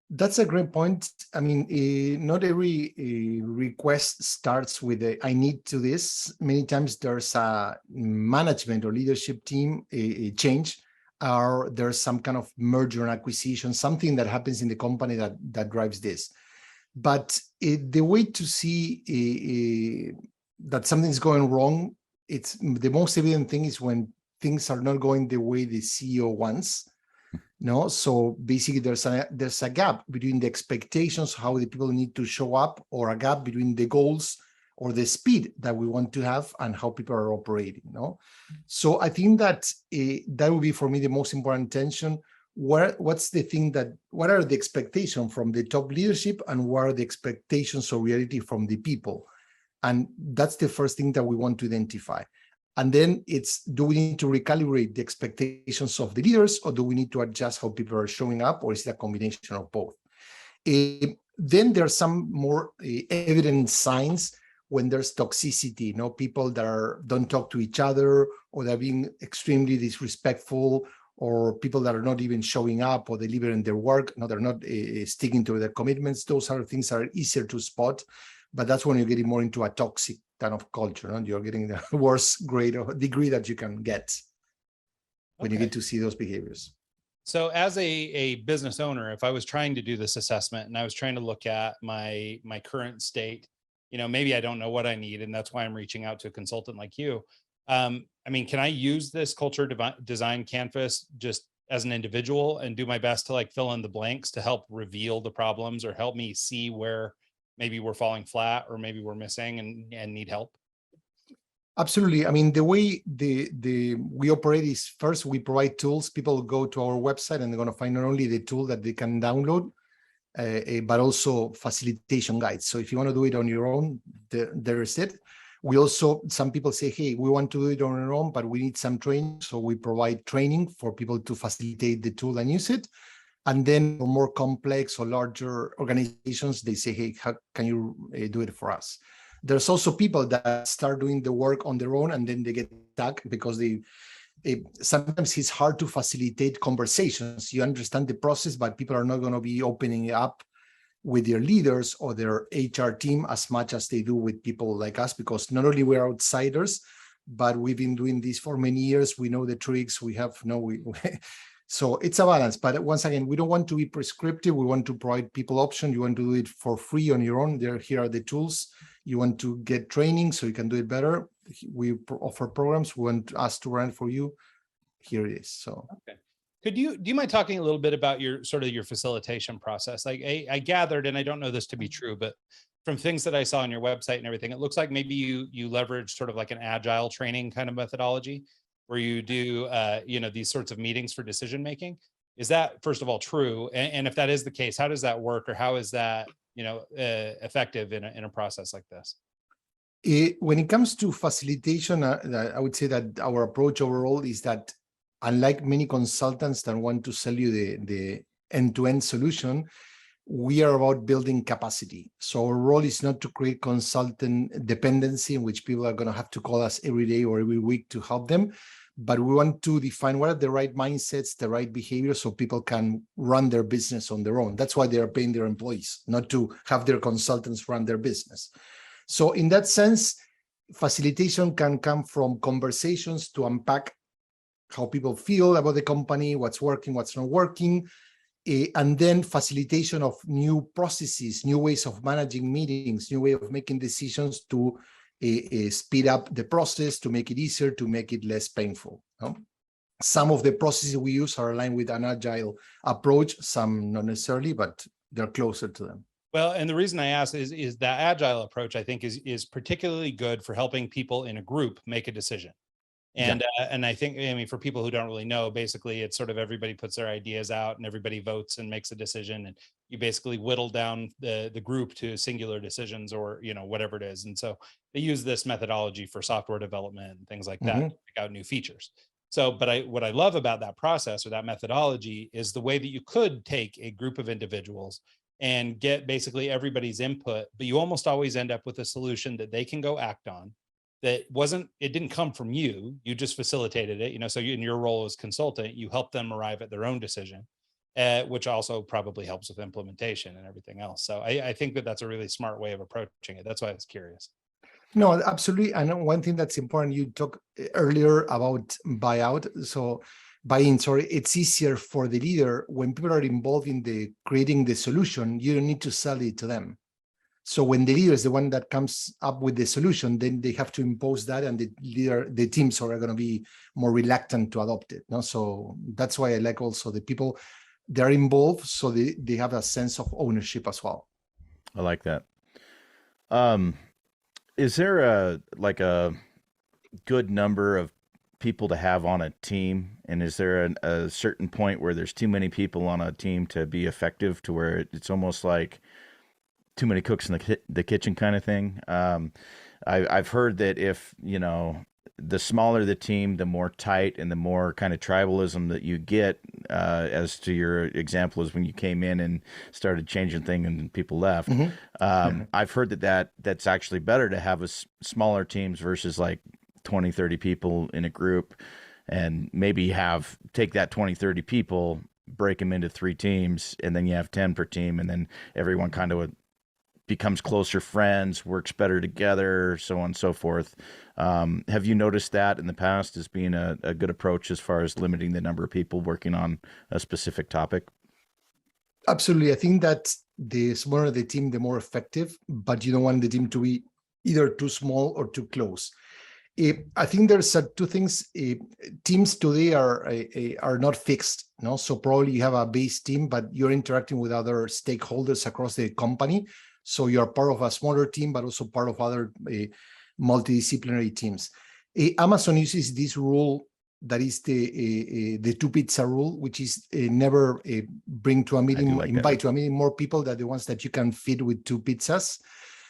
That's a great point. I mean, not every request starts with I need to this. Many times there's a management or leadership team a change, or there's some kind of merger and acquisition, something that happens in the company that drives this. But the way to see that something's going wrong, it's the most evident thing is when things are not going the way the CEO wants. No, so basically there's a gap between the expectations, how the people need to show up, or a gap between the goals or the speed that we want to have and how people are operating. No, so I think that that would be for me the most important tension. What's the thing what are the expectations from the top leadership, and what are the expectations or reality from the people? And that's the first thing that we want to identify. And then it's, do we need to recalibrate the expectations of the leaders, or do we need to adjust how people are showing up, or is it a combination of both? Then there's some more evident signs when there's toxicity, people that don't talk to each other, or they're being extremely disrespectful, or people that are not even showing up or delivering their work. No, they're not sticking to their commitments. Those are things that are easier to spot, but that's when you're getting more into a toxic kind of culture, and you're getting the worst grade or degree that you can get when you get to see those behaviors. So as a business owner, if I was trying to do this assessment and I was trying to look at my current state, maybe I don't know what I need, and that's why I'm reaching out to a consultant like you. I mean, can I use this culture design canvas just as an individual and do my best to like fill in the blanks to help reveal the problems, or help me see where maybe we're falling flat, or maybe we're missing and need help? Absolutely. I mean, the way we operate is, first we provide tools. People go to our website and they're going to find not only the tool that they can download, but also facilitation guides. So if you want to do it on your own, there is it. We also, some people say, hey, we want to do it on our own, but we need some training. So we provide training for people to facilitate the tool and use it. And then for more complex or larger organizations, they say, hey, how can you do it for us? There's also people that start doing the work on their own and then they get stuck because sometimes it's hard to facilitate conversations. You understand the process, but people are not going to be opening it up with their leaders or their HR team as much as they do with people like us, because not only we're outsiders, but we've been doing this for many years. We know the tricks. So it's a balance. But once again, we don't want to be prescriptive. We want to provide people options. You want to do it for free on your own. Here are the tools. You want to get training so you can do it better. We offer programs. We want us to run for you. Here it is. So. Okay. Do you mind talking a little bit about your facilitation process? Like I gathered, and I don't know this to be true, but from things that I saw on your website and everything, it looks like maybe you leverage sort of like an agile training kind of methodology where you do these sorts of meetings for decision making. Is that, first of all, true? And if that is the case, how does that work, or how is that effective in a process like this? When it comes to facilitation, I would say that our approach overall is that, unlike many consultants that want to sell you the end-to-end solution, we are about building capacity. So our role is not to create consultant dependency in which people are going to have to call us every day or every week to help them. But we want to define what are the right mindsets, the right behaviors, so people can run their business on their own. That's why they are paying their employees, not to have their consultants run their business. So in that sense, facilitation can come from conversations to unpack how people feel about the company, what's working, what's not working, and then facilitation of new processes, new ways of managing meetings, new way of making decisions to speed up the process, to make it easier, to make it less painful. Some of the processes we use are aligned with an agile approach, some not necessarily, but they're closer to them. Well, and the reason I ask is that agile approach, I think, is particularly good for helping people in a group make a decision. And and I think, for people who don't really know, basically it's sort of everybody puts their ideas out and everybody votes and makes a decision, and you basically whittle down the group to singular decisions, or whatever it is. And so they use this methodology for software development and things like that to pick out new features. So, but what I love about that process or that methodology is the way that you could take a group of individuals and get basically everybody's input, but you almost always end up with a solution that they can go act on. It didn't come from you just facilitated it, so in your role as consultant, you help them arrive at their own decision, which also probably helps with implementation and everything else. So I think that's a really smart way of approaching it. That's why I was curious. No, absolutely. And one thing that's important, you talked earlier about buy-in, it's easier for the leader when people are involved in creating the solution. You don't need to sell it to them. So when the leader is the one that comes up with the solution, then they have to impose that, and the teams are going to be more reluctant to adopt it. So that's why I like also the people that are involved, so they have a sense of ownership as well. I like that. Is there a good number of people to have on a team? And is there a certain point where there's too many people on a team to be effective, to where it's almost like too many cooks in the kitchen kind of thing? I've heard that if, the smaller the team, the more tight and the more kind of tribalism that you get, as to your example is when you came in and started changing things and people left. I've heard that's actually better to have smaller teams versus like 20, 30 people in a group, and maybe take that 20, 30 people, break them into 3 teams, and then you have 10 per team, and then everyone kind of becomes closer friends, works better together, so on and so forth. Have you noticed that in the past as being a good approach as far as limiting the number of people working on a specific topic? Absolutely. I think that the smaller the team, the more effective, but you don't want the team to be either too small or too close. I think there's 2 things. Teams today are not fixed. So probably you have a base team, but you're interacting with other stakeholders across the company. So you're part of a smaller team, but also part of other multidisciplinary teams. Amazon uses this rule that is the 2 pizza rule, which is never bring to a meeting, invite to a meeting more people than the ones that you can feed with 2 pizzas.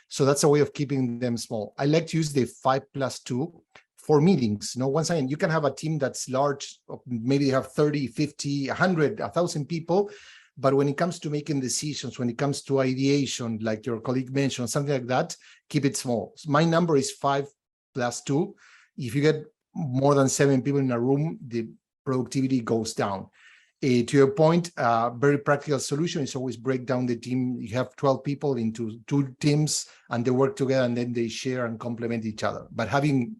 So that's a way of keeping them small. I like to use the 5+2 for meetings. Once again, you can have a team that's large, maybe they have 30, 50, 100, 1,000 people. But when it comes to making decisions, when it comes to ideation, like your colleague mentioned, something like that, keep it small. So my number is 5+2. If you get more than 7 people in a room, the productivity goes down. To your point, very practical solution is always break down the team. You have 12 people into 2 teams and they work together and then they share and complement each other. But having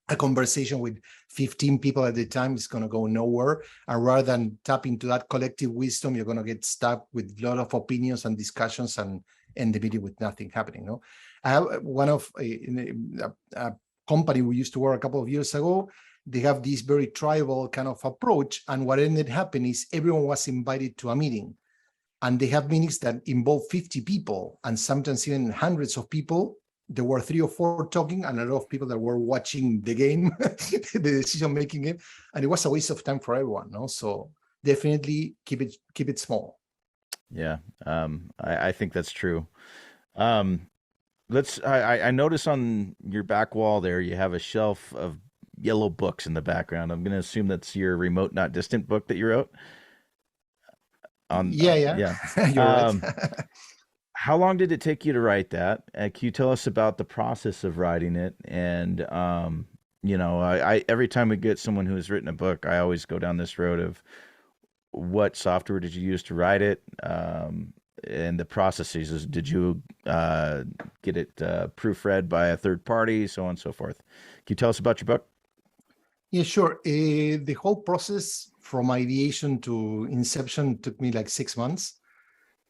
a conversation with 15 people at a time is going to go nowhere. And rather than tap into that collective wisdom, you're going to get stuck with a lot of opinions and discussions and end the meeting with nothing happening. I have one of a company we used to work a couple of years ago. They have this very tribal kind of approach. And what ended up happening is everyone was invited to a meeting. And they have meetings that involve 50 people and sometimes even hundreds of people. There were 3 or 4 talking and a lot of people that were watching the game, the decision-making game. And it was a waste of time for everyone. So definitely keep it small. Yeah, I think that's true. I notice on your back wall there, you have a shelf of yellow books in the background. I'm going to assume that's your Remote Not Distant book that you wrote. Yeah. You're right. How long did it take you to write that? Can you tell us about the process of writing it? And, I every time we get someone who has written a book, I always go down this road of what software did you use to write it? And the processes. Did you get it proofread by a third party, so on and so forth? Can you tell us about your book? Yeah, sure. The whole process from ideation to inception took me like 6 months.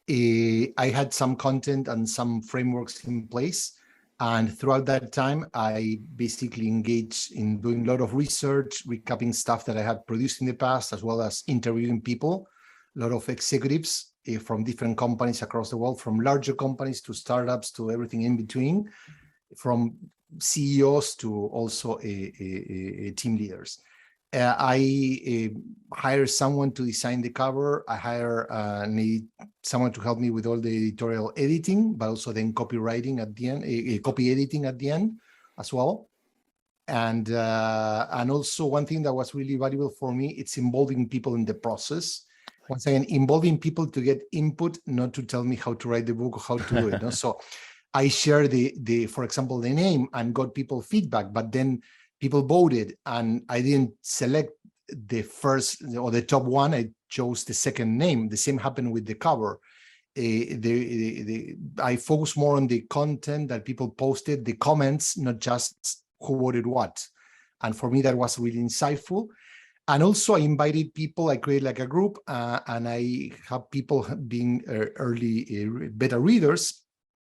I had some content and some frameworks in place. And throughout that time, I basically engaged in doing a lot of research, recapping stuff that I had produced in the past, as well as interviewing people, a lot of executives from different companies across the world, from larger companies to startups to everything in between, from CEOs to also team leaders. I hire someone to design the cover. I hire someone to help me with all the editorial editing, but also then copywriting at the end, copy editing at the end as well. And also one thing that was really valuable for me, it's involving people in the process. Once again, involving people to get input, not to tell me how to write the book or how to do it. So I share for example, the name and got people feedback, but then people voted and I didn't select the first or the top one. I chose the second name. The same happened with the cover. I focus more on the content that people posted, the comments, not just who voted what. And for me, that was really insightful. And also I invited people, I created like a group and I have people being early beta readers.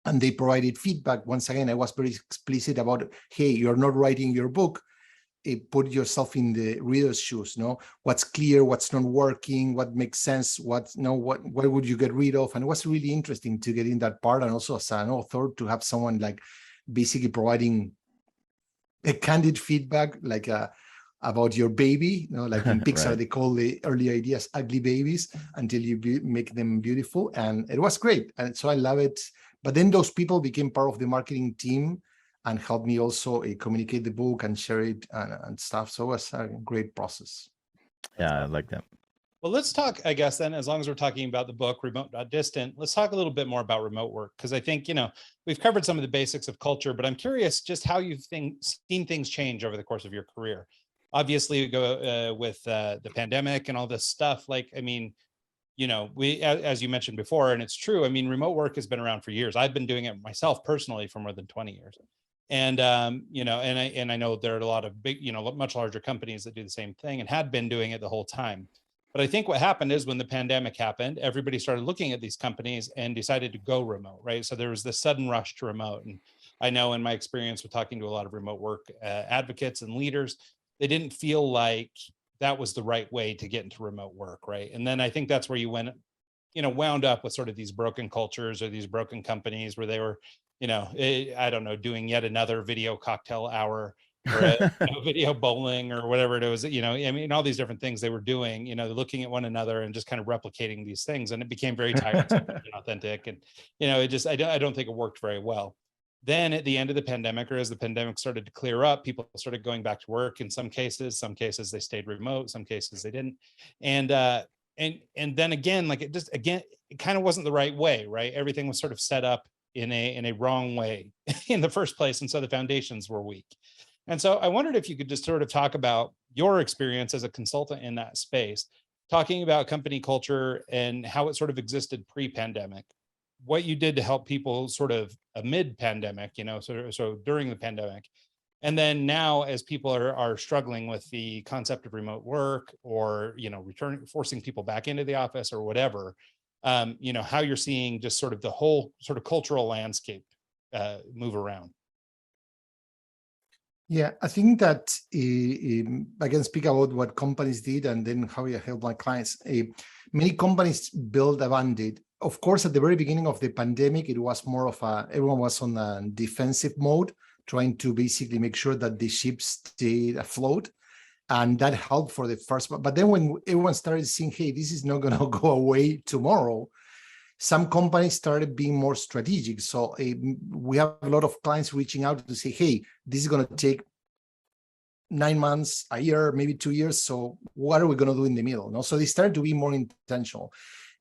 And they provided feedback. Once again, I was very explicit about, hey, you're not writing your book. Put yourself in the reader's shoes. What's clear, what's not working, what makes sense, what would you get rid of? And it was really interesting to get in that part. And also as an author, to have someone like basically providing a candid feedback, like about your baby, like in Pixar, Right. They call the early ideas ugly babies until you make them beautiful. And it was great. And so I love it. But then those people became part of the marketing team and helped me also communicate the book and share it and stuff. So it was a great process. Yeah, I like that. Well, let's talk, I guess, then, as long as we're talking about the book, Remote Not Distant, let's talk a little bit more about remote work. Because I think, we've covered some of the basics of culture, but I'm curious just how you've seen things change over the course of your career. Obviously, we go with the pandemic and all this stuff. We, as you mentioned before, and it's true, remote work has been around for years. I've been doing it myself personally for more than 20 years. And, and I know there are a lot of big, much larger companies that do the same thing and had been doing it the whole time. But I think what happened is when the pandemic happened, everybody started looking at these companies and decided to go remote, right? So there was this sudden rush to remote. And I know in my experience with talking to a lot of remote work advocates and leaders, they didn't feel like that was the right way to get into remote work, right? And then I think that's where you wound up with sort of these broken cultures or these broken companies where they were, I don't know, doing yet another video cocktail hour or video bowling or whatever it was, all these different things they were doing, looking at one another and just kind of replicating these things. And it became very tiresome and authentic. And, I don't think it worked very well. Then at the end of the pandemic, or as the pandemic started to clear up, people started going back to work in some cases they stayed remote, some cases they didn't. And then again, like it kind of wasn't the right way, right? Everything was sort of set up in a wrong way in the first place. And so the foundations were weak. And so I wondered if you could just sort of talk about your experience as a consultant in that space, talking about company culture and how it sort of existed pre-pandemic, what you did to help people sort of amid pandemic, so during the pandemic. And then now, as people are struggling with the concept of remote work, or, forcing people back into the office or whatever, how you're seeing just sort of the whole sort of cultural landscape move around. Yeah, I think that I can speak about what companies did and then how I help my clients. Many companies built around it. Of course, at the very beginning of the pandemic, it was more of everyone was on a defensive mode, trying to basically make sure that the ship stayed afloat. And that helped for the first, but then when everyone started seeing, hey, this is not going to go away tomorrow, some companies started being more strategic. So we have a lot of clients reaching out to say, hey, this is going to take 9 months, a year, maybe 2 years. So what are we going to do in the middle? No? So they started to be more intentional.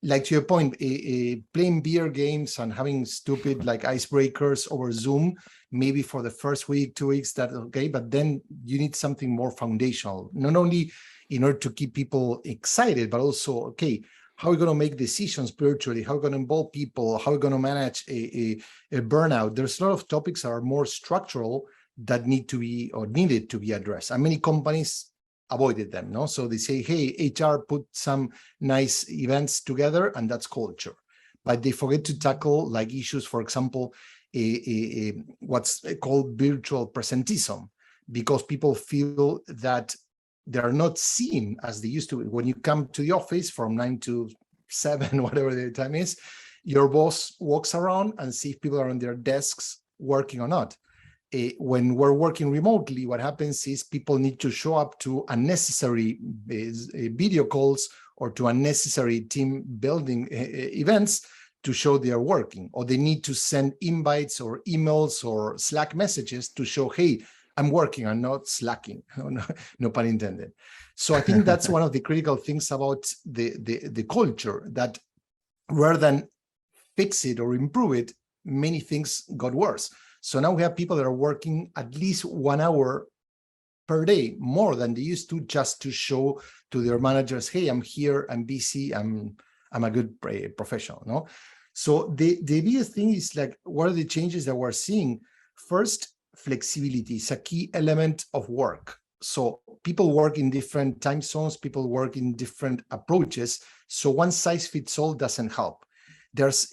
Like to your point, playing beer games and having stupid like icebreakers over Zoom, maybe for the first week, 2 weeks, that's okay. But then you need something more foundational, not only in order to keep people excited, but also, okay, how are we going to make decisions virtually? How are we going to involve people? How are we going to manage a burnout? There's a lot of topics that are more structural that need to be or needed to be addressed. And many companies avoided them, no? So they say, hey, HR put some nice events together and that's culture. But they forget to tackle like issues, for example, what's called virtual presentism, because people feel that they are not seen as they used to. When you come to the office from 9 to 7, whatever the time is, your boss walks around and see if people are on their desks working or not. When we're working remotely, what happens is people need to show up to unnecessary video calls or to unnecessary team building events to show they are working, or they need to send invites or emails or Slack messages to show, hey, I'm working, I'm not slacking, no pun intended. So I think that's one of the critical things about the culture, that rather than fix it or improve it, many things got worse. So now we have people that are working at least 1 hour per day, more than they used to, just to show to their managers, hey, I'm here, I'm busy, I'm a good professional, no? So the biggest thing is like, what are the changes that we're seeing? First, flexibility is a key element of work. So people work in different time zones, people work in different approaches. So one size fits all doesn't help. There's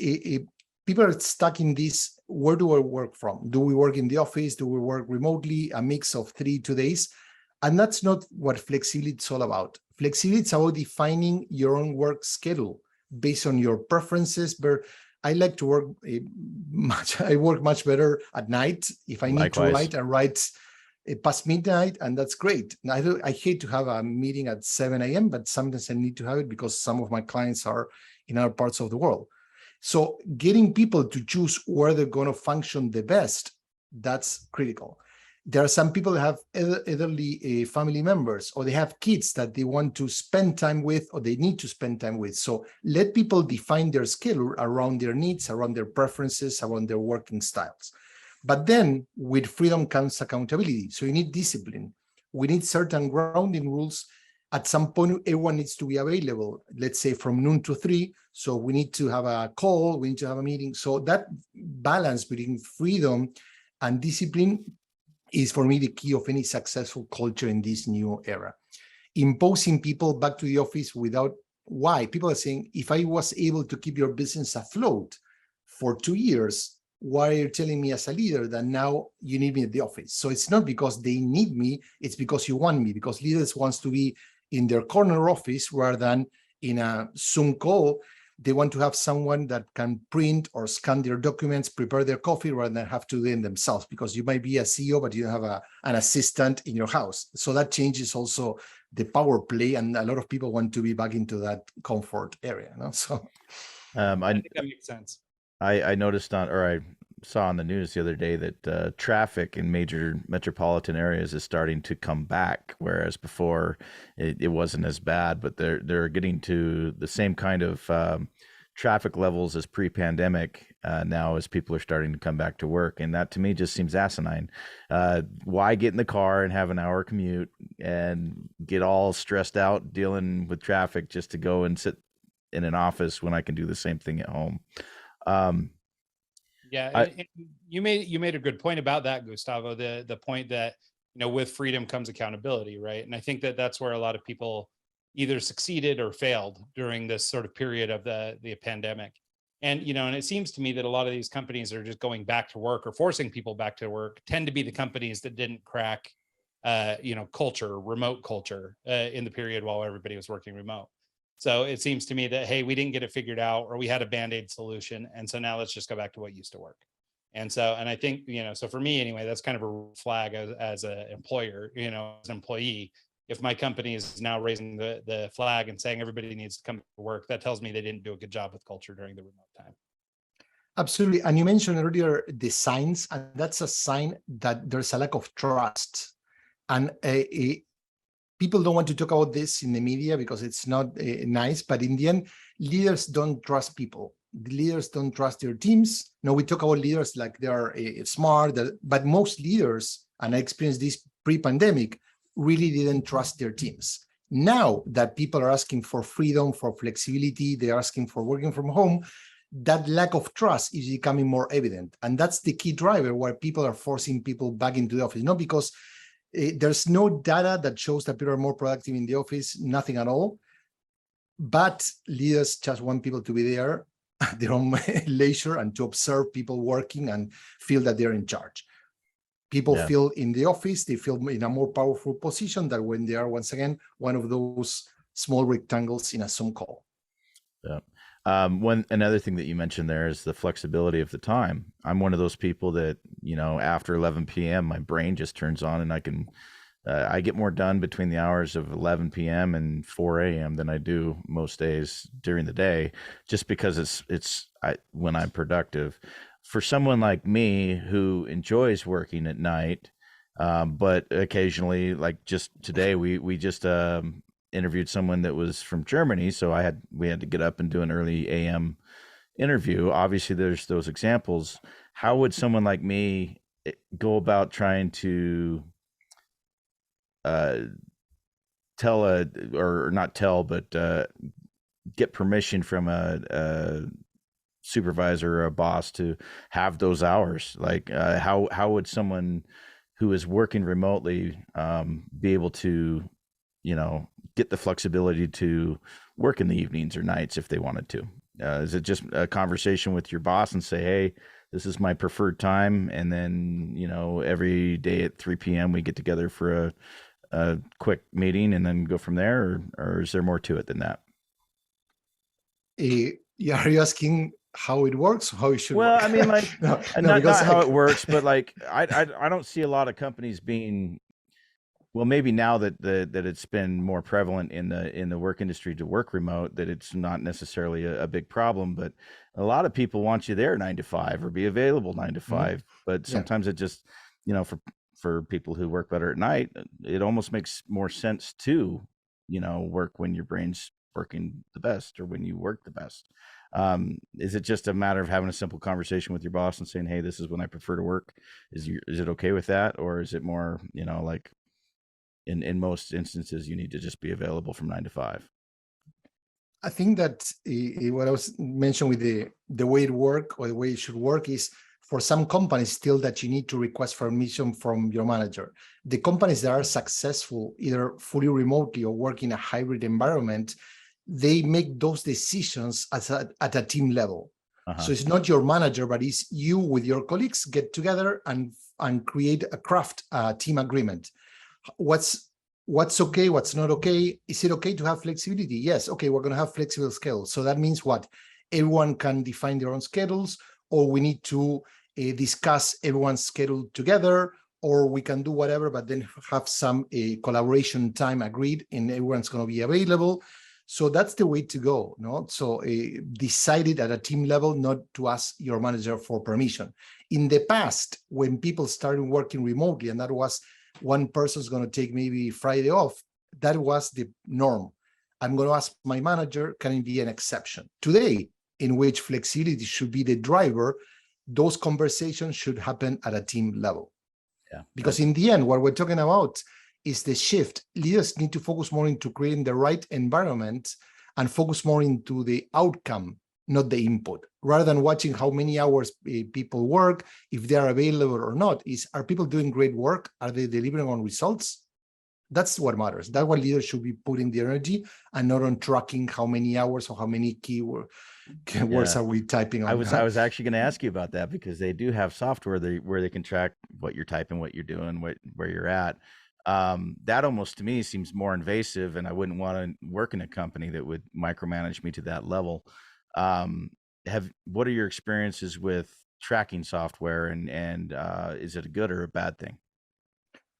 people are stuck in this, where do I work from? Do we work in the office? Do we work remotely? A mix of 3 days? And that's not what flexibility is all about. Flexibility is about defining your own work schedule based on your preferences. But I like to work I work much better at night. If I need to write, I write past midnight, and that's great. I hate to have a meeting at 7 a.m., but sometimes I need to have it because some of my clients are in other parts of the world. So getting people to choose where they're going to function the best, that's critical. There are some people that have elderly family members, or they have kids that they want to spend time with, or they need to spend time with. So let people define their schedule around their needs, around their preferences, around their working styles. But then with freedom comes accountability. So you need discipline. We need certain grounding rules. At some point, everyone needs to be available, let's say from noon to 3. So we need to have a call, we need to have a meeting. So that balance between freedom and discipline is, for me, the key of any successful culture in this new era. Imposing people back to the office without why. People are saying, if I was able to keep your business afloat for 2 years, why are you telling me as a leader that now you need me at the office? So it's not because they need me, it's because you want me, because leaders wants to be in their corner office rather than in a Zoom call. They want to have someone that can print or scan their documents, prepare their coffee, rather than have to do it themselves, because you might be a CEO, but you don't have an assistant in your house. So that changes also the power play, and a lot of people want to be back into that comfort area. No? So I think that makes sense. I noticed I saw on the news the other day that traffic in major metropolitan areas is starting to come back, whereas before it wasn't as bad. But they're getting to the same kind of traffic levels as pre-pandemic now, as people are starting to come back to work, and that to me just seems asinine. Why get in the car and have an hour commute and get all stressed out dealing with traffic just to go and sit in an office when I can do the same thing at home? And you made a good point about that, Gustavo. The point that, with freedom comes accountability, right? And I think that that's where a lot of people either succeeded or failed during this sort of period of the pandemic. And, and it seems to me that a lot of these companies are just going back to work or forcing people back to work tend to be the companies that didn't crack, remote culture in the period while everybody was working remote. So it seems to me that, hey, we didn't get it figured out, or we had a Band-Aid solution. And so now let's just go back to what used to work. And I think, so for me anyway, that's kind of a flag as an employer, as an employee. If my company is now raising the flag and saying everybody needs to come to work, that tells me they didn't do a good job with culture during the remote time. Absolutely. And you mentioned earlier the signs, and that's a sign that there's a lack of trust. And people don't want to talk about this in the media because it's not nice, but in the end, leaders don't trust people. The leaders don't trust their teams. No, we talk about leaders like they are smart, but most leaders, and I experienced this pre-pandemic, really didn't trust their teams. Now that people are asking for freedom, for flexibility, they're asking for working from home, that lack of trust is becoming more evident. And that's the key driver why people are forcing people back into the office. Not because there's no data that shows that people are more productive in the office, nothing at all. But leaders just want people to be there at their own leisure and to observe people working and feel that they're in charge. People feel in the office, they feel in a more powerful position than when they are, once again, one of those small rectangles in a Zoom call. Yeah. Another thing that you mentioned there is the flexibility of the time. I'm one of those people that, after 11 p.m., my brain just turns on and I get more done between the hours of 11 p.m. and 4 a.m. than I do most days during the day, just because it's when I'm productive. For someone like me who enjoys working at night, but occasionally, like just today, we just interviewed someone that was from Germany, so we had to get up and do an early AM interview. Obviously, there's those examples. How would someone like me go about trying to get permission from a supervisor or a boss to have those hours? Like, how would someone who is working remotely be able to, get the flexibility to work in the evenings or nights if they wanted to? Is it just a conversation with your boss and say, hey, this is my preferred time, and then, every day at 3 p.m. we get together for a quick meeting and then go from there, or is there more to it than that? Are you asking how it works, how it should work? I mean, like, not how it works, but like, I don't see a lot of companies being, well, maybe now that it's been more prevalent in the work industry to work remote, that it's not necessarily a big problem, but a lot of people want you there 9 to 5 or be available 9 to 5. But sometimes it just, for people who work better at night, it almost makes more sense to, work when your brain's working the best or when you work the best. Is it just a matter of having a simple conversation with your boss and saying, hey, this is when I prefer to work? Is it okay with that? Or is it more, like in most instances, you need to just be available from 9 to 5? I think that what I was mentioned with the way it works or the way it should work is, for some companies still, that you need to request permission from your manager. The companies that are successful, either fully remotely or work in a hybrid environment, they make those decisions at a team level. So it's not your manager, but it's you with your colleagues get together and create a craft team agreement. What's okay, what's not okay? Is it okay to have flexibility? Yes. Okay, we're going to have flexible schedules. So that means what? Everyone can define their own schedules, or we need to discuss everyone's schedule together, or we can do whatever, but then have some collaboration time agreed and everyone's going to be available. So that's the way to go, no? So decided at a team level, not to ask your manager for permission. In the past, when people started working remotely, and that was one person's going to take maybe Friday off, that was the norm. I'm going to ask my manager, can it be an exception? Today, in which flexibility should be the driver, those conversations should happen at a team level. Yeah. Because in the end, what we're talking about is the shift. Leaders need to focus more into creating the right environment and focus more into the outcome, not the input, rather than watching how many hours people work, if they are available or not. Are people doing great work? Are they delivering on results? That's what matters. That's what leaders should be putting the energy, and not on tracking how many hours or how many keywords are we typing on. I was actually going to ask you about that, because they do have software where they can track what you're typing, what you're doing, where you're at. That almost to me seems more invasive, and I wouldn't want to work in a company that would micromanage me to that level. What are your experiences with tracking software, and is it a good or a bad thing?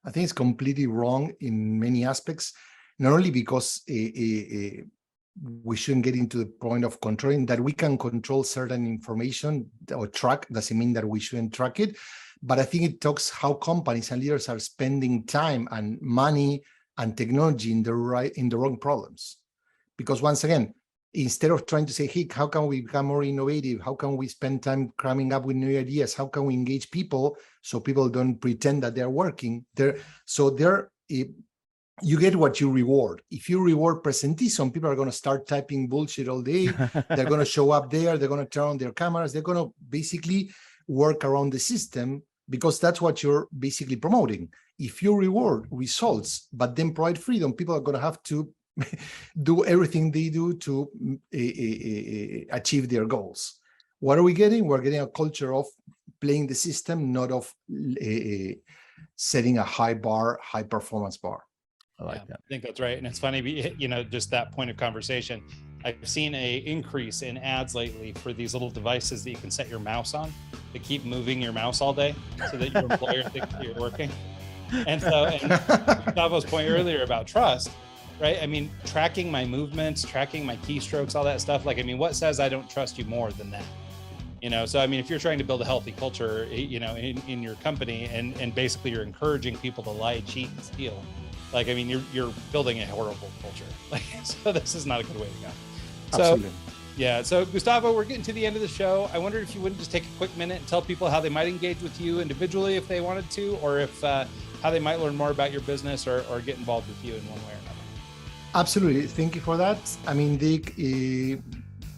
I think it's completely wrong in many aspects, not only because we shouldn't get into the point of controlling that. We can control certain information or track, doesn't mean that we shouldn't track it. But I think it talks how companies and leaders are spending time and money and technology in the wrong problems. Because once again, instead of trying to say, hey, how can we become more innovative? How can we spend time coming up with new ideas? How can we engage people so people don't pretend that they're working there? You get what you reward. If you reward presentism, people are going to start typing bullshit all day. They're going to show up there. They're going to turn on their cameras. They're going to basically work around the system, because that's what you're basically promoting. If you reward results, but then provide freedom, people are going to have to do everything they do to achieve their goals. What are we getting? We're getting a culture of playing the system, not of setting a high performance bar. I like that. I think that's right. And it's funny, just that point of conversation. I've seen a increase in ads lately for these little devices that you can set your mouse on to keep moving your mouse all day so that your employer thinks that you're working. And Gustavo's point earlier about trust, right? I mean, tracking my movements, tracking my keystrokes, all that stuff. Like, I mean, what says I don't trust you more than that? So, I mean, if you're trying to build a healthy culture, in your company, and basically you're encouraging people to lie, cheat, and steal, like, I mean, you're building a horrible culture. Like, so this is not a good way to go. Absolutely. So Gustavo, we're getting to the end of the show. I wondered if you wouldn't just take a quick minute and tell people how they might engage with you individually if they wanted to, or if how they might learn more about your business or get involved with you in one way or another. Absolutely. Thank you for that. I mean, Dick,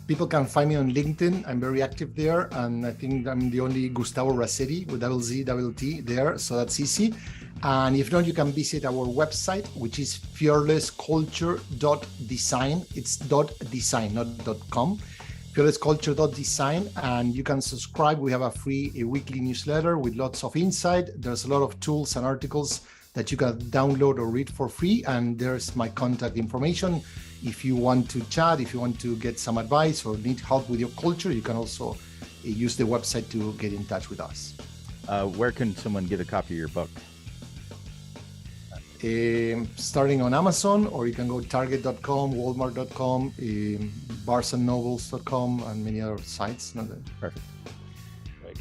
people can find me on LinkedIn. I'm very active there. And I think I'm the only Gustavo Razzetti with ZZT there. So that's easy. And if not, you can visit our website, which is fearlessculture.design. It's .design, not .com. fearlessculture.design, and you can subscribe. We have a weekly newsletter with lots of insight. There's a lot of tools and articles that you can download or read for free. And there's my contact information. If you want to chat, if you want to get some advice or need help with your culture, you can also use the website to get in touch with us. Where can someone get a copy of your book? Starting on Amazon, or you can go target.com, walmart.com, barsandnobles.com, and many other sites. Perfect.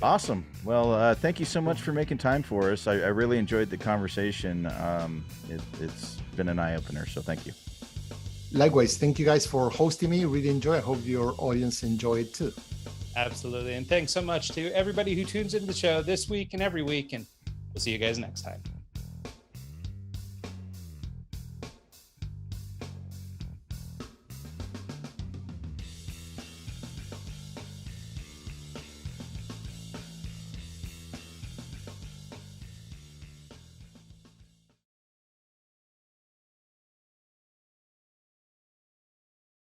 Awesome. Well, thank you so much for making time for us. I really enjoyed the conversation. It's been an eye-opener, so thank you. Likewise. Thank you guys for hosting me. Really enjoy. I hope your audience enjoyed it too. Absolutely. And thanks so much to everybody who tunes into the show this week and every week. And we'll see you guys next time.